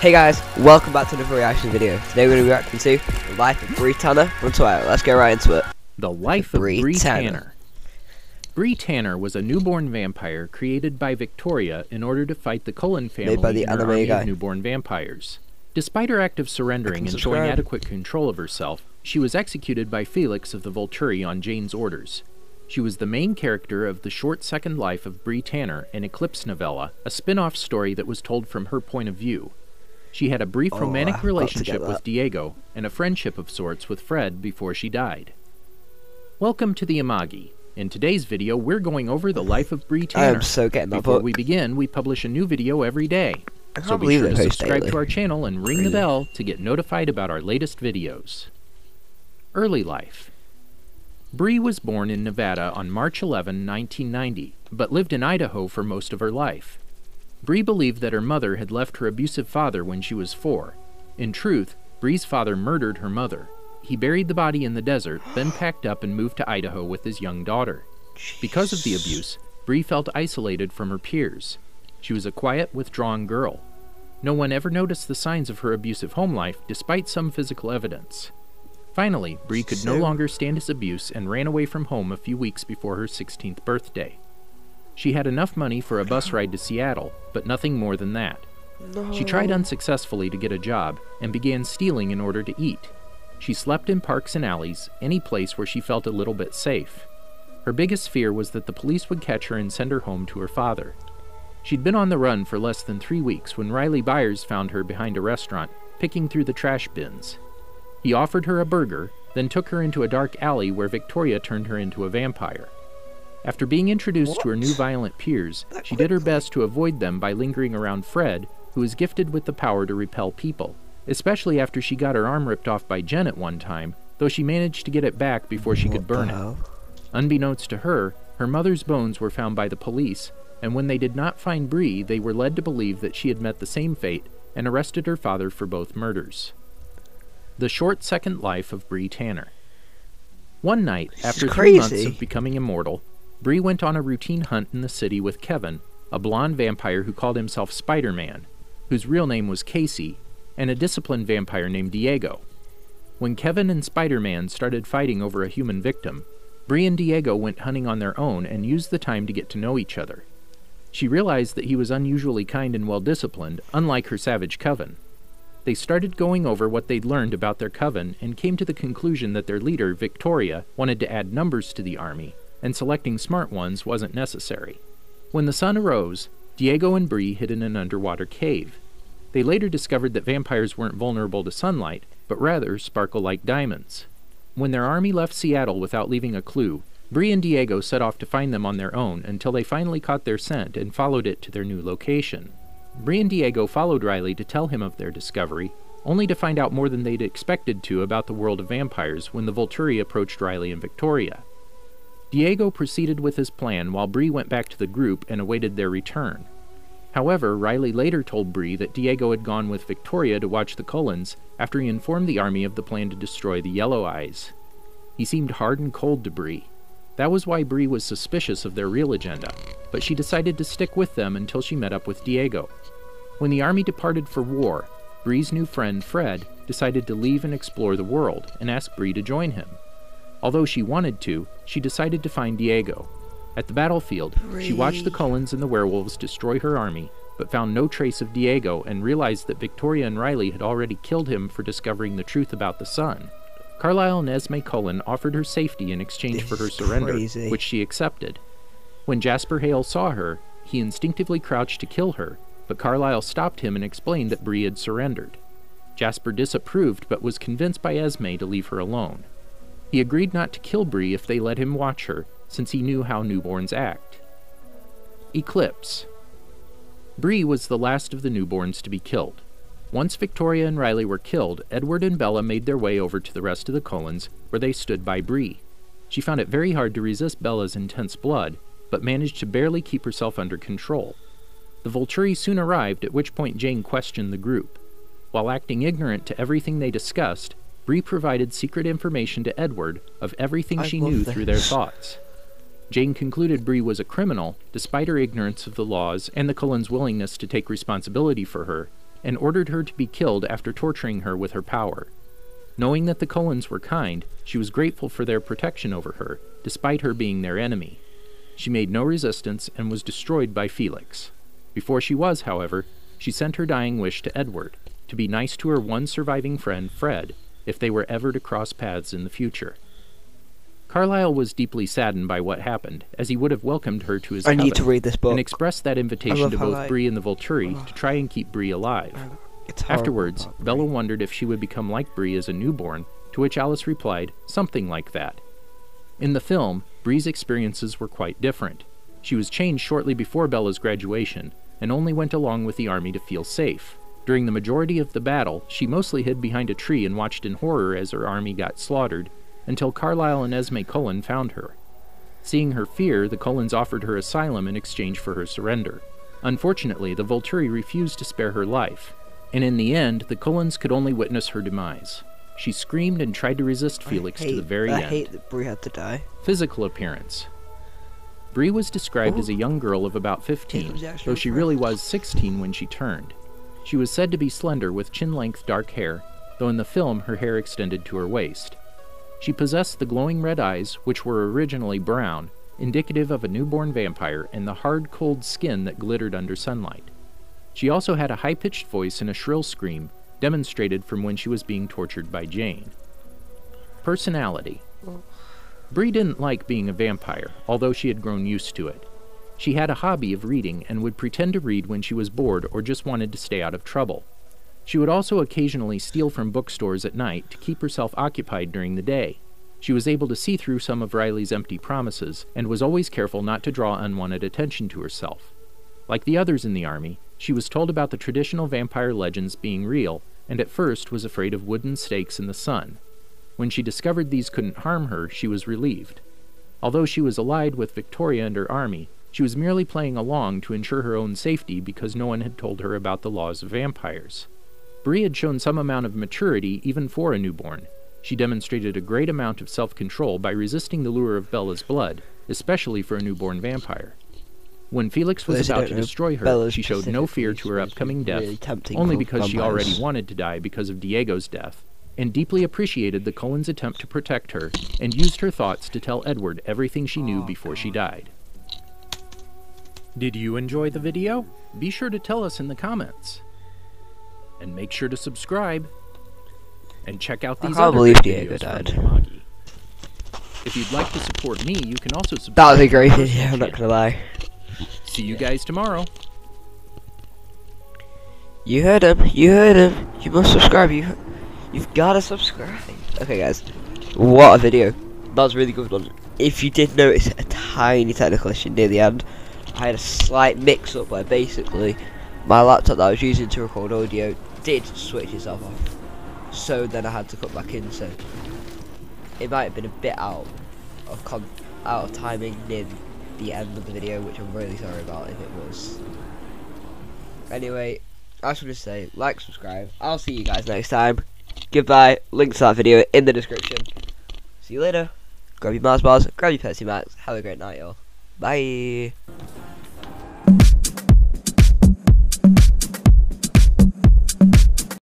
Hey guys, welcome back to another reaction video. Today we're going to be reacting to The Life of Bree Tanner from Twilight. Let's get right into it. The Life of Bree Tanner. Bree Tanner was a newborn vampire created by Victoria in order to fight the Cullen family Made by the in her anime army guy. of newborn vampires. Despite her act of surrendering and showing adequate control of herself, she was executed by Felix of the Volturi on Jane's orders. She was the main character of the short second life of Bree Tanner, an Eclipse novella, a spin-off story that was told from her point of view. She had a brief romantic relationship with Diego and a friendship of sorts with Fred before she died. Welcome to the Animagis. In today's video, we're going over the life of Bree Tanner. I am so getting that Before book. we begin, we publish a new video every day. So be believe sure they to post subscribe daily. to our channel and ring the bell to get notified about our latest videos. Early life. Bree was born in Nevada on March 11, 1990, but lived in Idaho for most of her life. Bree believed that her mother had left her abusive father when she was 4. In truth, Bree's father murdered her mother. He buried the body in the desert, then packed up and moved to Idaho with his young daughter. Because of the abuse, Bree felt isolated from her peers. She was a quiet, withdrawn girl. No one ever noticed the signs of her abusive home life, despite some physical evidence. Finally, Bree could no longer stand his abuse and ran away from home a few weeks before her 16th birthday. She had enough money for a bus ride to Seattle, but nothing more than that. She tried unsuccessfully to get a job and began stealing in order to eat. She slept in parks and alleys, any place where she felt a little bit safe. Her biggest fear was that the police would catch her and send her home to her father. She'd been on the run for less than 3 weeks when Riley Byers found her behind a restaurant, picking through the trash bins. He offered her a burger, then took her into a dark alley where Victoria turned her into a vampire. After being introduced to her new violent peers, she did her best to avoid them by lingering around Fred, who is gifted with the power to repel people, especially after she got her arm ripped off by Jen at one time, though she managed to get it back before she could burn it. Unbeknownst to her, her mother's bones were found by the police, and when they did not find Bree, they were led to believe that she had met the same fate and arrested her father for both murders. The short second life of Bree Tanner. One night, after 3 months of becoming immortal, Bree went on a routine hunt in the city with Kevin, a blonde vampire who called himself Spider-Man, whose real name was Casey, and a disciplined vampire named Diego. When Kevin and Spider-Man started fighting over a human victim, Bree and Diego went hunting on their own and used the time to get to know each other. She realized that he was unusually kind and well-disciplined, unlike her savage coven. They started going over what they'd learned about their coven and came to the conclusion that their leader, Victoria, wanted to add numbers to the army, and selecting smart ones wasn't necessary. When the sun arose, Diego and Bree hid in an underwater cave. They later discovered that vampires weren't vulnerable to sunlight, but rather sparkle like diamonds. When their army left Seattle without leaving a clue, Bree and Diego set off to find them on their own until they finally caught their scent and followed it to their new location. Bree and Diego followed Riley to tell him of their discovery, only to find out more than they'd expected to about the world of vampires when the Volturi approached Riley and Victoria. Diego proceeded with his plan while Bree went back to the group and awaited their return. However, Riley later told Bree that Diego had gone with Victoria to watch the Cullens after he informed the army of the plan to destroy the Yellow Eyes. He seemed hard and cold to Bree. That was why Bree was suspicious of their real agenda, but she decided to stick with them until she met up with Diego. When the army departed for war, Bree's new friend, Fred, decided to leave and explore the world and asked Bree to join him. Although she wanted to, she decided to find Diego. At the battlefield, she watched the Cullens and the werewolves destroy her army, but found no trace of Diego and realized that Victoria and Riley had already killed him for discovering the truth about the sun. Carlisle and Esme Cullen offered her safety in exchange for her surrender, which she accepted. When Jasper Hale saw her, he instinctively crouched to kill her, but Carlisle stopped him and explained that Bree had surrendered. Jasper disapproved but was convinced by Esme to leave her alone. He agreed not to kill Bree if they let him watch her, since he knew how newborns act. Eclipse. Bree was the last of the newborns to be killed. Once Victoria and Riley were killed, Edward and Bella made their way over to the rest of the Cullens, where they stood by Bree. She found it very hard to resist Bella's intense blood, but managed to barely keep herself under control. The Volturi soon arrived, at which point Jane questioned the group. While acting ignorant to everything they discussed, Bree provided secret information to Edward of everything she knew through their thoughts. Jane concluded Bree was a criminal, despite her ignorance of the laws and the Cullens' willingness to take responsibility for her, and ordered her to be killed after torturing her with her power. Knowing that the Cullens were kind, she was grateful for their protection over her, despite her being their enemy. She made no resistance and was destroyed by Felix. Before she was, however, she sent her dying wish to Edward, to be nice to her one surviving friend, Fred, if they were ever to cross paths in the future. Carlyle was deeply saddened by what happened, as he would have welcomed her to his I coven, need to read this book. and expressed that invitation to both Bree and the Volturi to try and keep Bree alive. Afterwards, Bella wondered if she would become like Bree as a newborn, to which Alice replied, something like that. In the film, Bree's experiences were quite different. She was changed shortly before Bella's graduation, and only went along with the army to feel safe. During the majority of the battle, she mostly hid behind a tree and watched in horror as her army got slaughtered, until Carlyle and Esme Cullen found her. Seeing her fear, the Cullens offered her asylum in exchange for her surrender. Unfortunately, the Volturi refused to spare her life, and in the end, the Cullens could only witness her demise. She screamed and tried to resist Felix to the very end. I hate that Bree had to die. Physical appearance. Bree was described as a young girl of about 15, though she really was 16 when she turned. She was said to be slender with chin-length dark hair, though in the film her hair extended to her waist. She possessed the glowing red eyes, which were originally brown, indicative of a newborn vampire, and the hard, cold skin that glittered under sunlight. She also had a high-pitched voice and a shrill scream, demonstrated from when she was being tortured by Jane. Personality. Bree didn't like being a vampire, although she had grown used to it. She had a hobby of reading and would pretend to read when she was bored or just wanted to stay out of trouble. She would also occasionally steal from bookstores at night to keep herself occupied during the day. She was able to see through some of Riley's empty promises, and was always careful not to draw unwanted attention to herself. Like the others in the army, she was told about the traditional vampire legends being real, and at first was afraid of wooden stakes in the sun. When she discovered these couldn't harm her, she was relieved. Although she was allied with Victoria and her army, she was merely playing along to ensure her own safety because no one had told her about the laws of vampires. Bree had shown some amount of maturity even for a newborn. She demonstrated a great amount of self-control by resisting the lure of Bella's blood, especially for a newborn vampire. When Felix was about to destroy her, she showed no fear to her upcoming death, only because she already wanted to die because of Diego's death, and deeply appreciated the Cullens' attempt to protect her, and used her thoughts to tell Edward everything she knew before she died. Did you enjoy the video? Be sure to tell us in the comments. And make sure to subscribe. And check out these other videos from Animagis. If you'd like to support me, you can also subscribe. That was a great video, I'm not gonna lie. See you guys tomorrow. You heard him, you heard him. You must subscribe, you've gotta subscribe. Okay guys, what a video. That was a really good one. If you did notice a tiny technical issue near the end, I had a slight mix-up where basically my laptop that I was using to record audio did switch itself off. So then I had to cut back in, so it might have been a bit out of timing near the end of the video, which I'm really sorry about if it was. Anyway, I just want to say, like, subscribe. I'll see you guys next time. Goodbye. Link to that video in the description. See you later. Grab your Mars bars, grab your Pepsi Max. Have a great night, y'all. Bye.